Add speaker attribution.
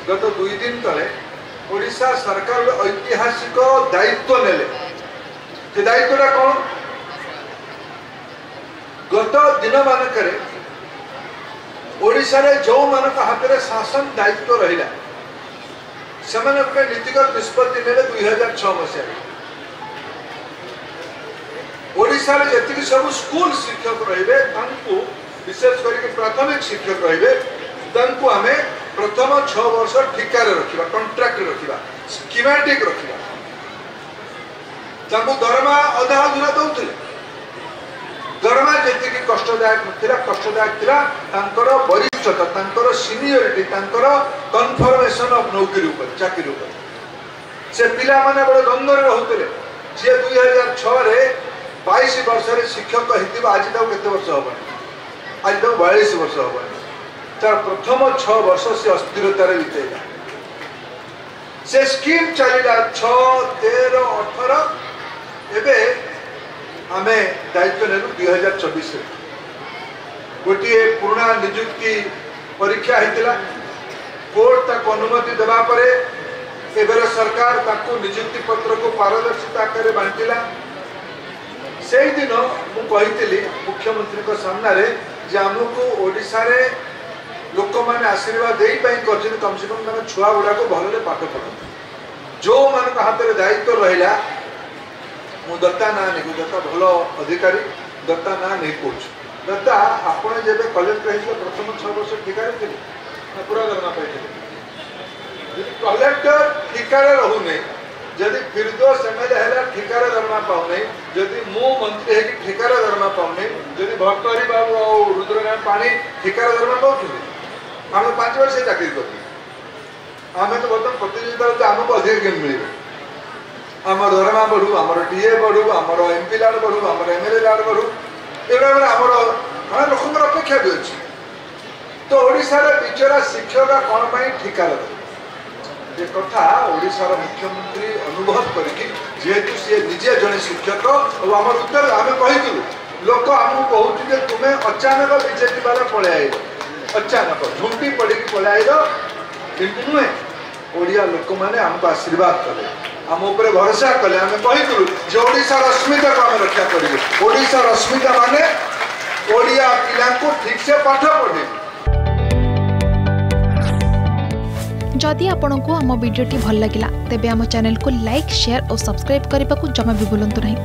Speaker 1: गत दुई दिन तले ओडिशा सरकार ऐतिहासिक दायित्व नेले। से दायित्वटा कौन? गत दिन मानक ओडिशा रे जो मानक हाथ में शासन दायित्व रहा से नीतिगत निष्पत्ति ने 2006 मसीह ओडिशा रे जति सब स्कूल शिक्षक रहिबे विशेष करके प्राथमिक शिक्षक रहिबे तांको आमे प्रथम 6 वर्ष ठिकार रखिबा, कॉन्ट्रैक्ट रखिबा, स्कीमेटिक रखिबा। तांको दरमा अधा अधूरा दउथिले। दरमा जति कि कष्टदायक नथिला, कष्टदायक थिला तांकर वरिष्ठता, तांकर सीनियरिटी, तांकर कन्फर्मेशन ऑफ नौकरी ऊपर, चाकरी ऊपर। से पिला माने बड़ द्वंद्व रहउथिले। जे 2006 रे 22 वर्ष रे शिक्षक हेतिबा आज तक केते वर्ष होबा? आज तक 42 वर्ष होबा। तार प्रथम 6 वर्ष से अस्थिरतार बीतेगा। से स्कीम चलिला 6, 13, 18 एबे आमे दायित्व नेलु 2024 रे। गोटे पुराना नियुक्ति परीक्षा हेतिला, कोर्ट तक अनुमति देबा परे एबेर सरकार ताकू नियुक्ति पत्र को पारदर्शिता करे बांटिला। से दिन मु कहितली मुख्यमंत्री को सामने रे जे हमको ओडिशा रे लोक मैंने आशीर्वाद दे कम से कम छुआ गुड़ा को भल पाठ पढ़ जो मान हाथ में दायित्व रहा मु दत्ता ना नहीं दत्ता भल अधिकारी दत्ता ना नहीं कौच दत्ता आपड़ जब कलेक्टर हो प्रथम 6 वर्ष ठिकार थे पूरा दरमा पाई कलेक्टर ठिकार रोने जदि फिरदोस एमएलए है ठिकार दरमा पाऊनी जदि मु मंत्री है कि ठिकार दरमा पाऊनी जदि भक्तहरी बाबू और रुद्रनारायण पानी ठिकार दरमा पाऊँ आम 5 वर्ष चाकरी कर आम तो बर्तमान प्रतियोगिता आमको अधिक केम मिले आम दरमा बढ़ू आम टीए बढ़ू आम एमपी लाड बढ़ू आम एमएलए लाड बढ़ू एगुड़ा आम लोक अपेक्षा भी अच्छी तो ओडिशार बिचरा शिक्षक कौन पर ठिकार ये कथा ओडिशार मुख्यमंत्री अनुभव करके जेहेतु सी निजे जड़े शिक्षक और आम उत्तर आम कहीलु लोक आमको कहूँ तुम्हें अचानक बीजेपी वाला पलि आइल अचानक झुंटी पड़ी पलि किंतु नुहे ओडिया लोक मैंने आमको आशीर्वाद कले आम उपर भरोसा कले आम कहीलु जो ओडिशार अस्मिता को आम रक्षा करेंगे ओडिशार अस्मिता माने ओडिया पिला ठीक से पाठ पढ़े।
Speaker 2: जदि आपंक आम भिडी भल लगा तेब आम चैनल को लाइक शेयर और सब्सक्राइब करने को जमा भी भूलु नहीं।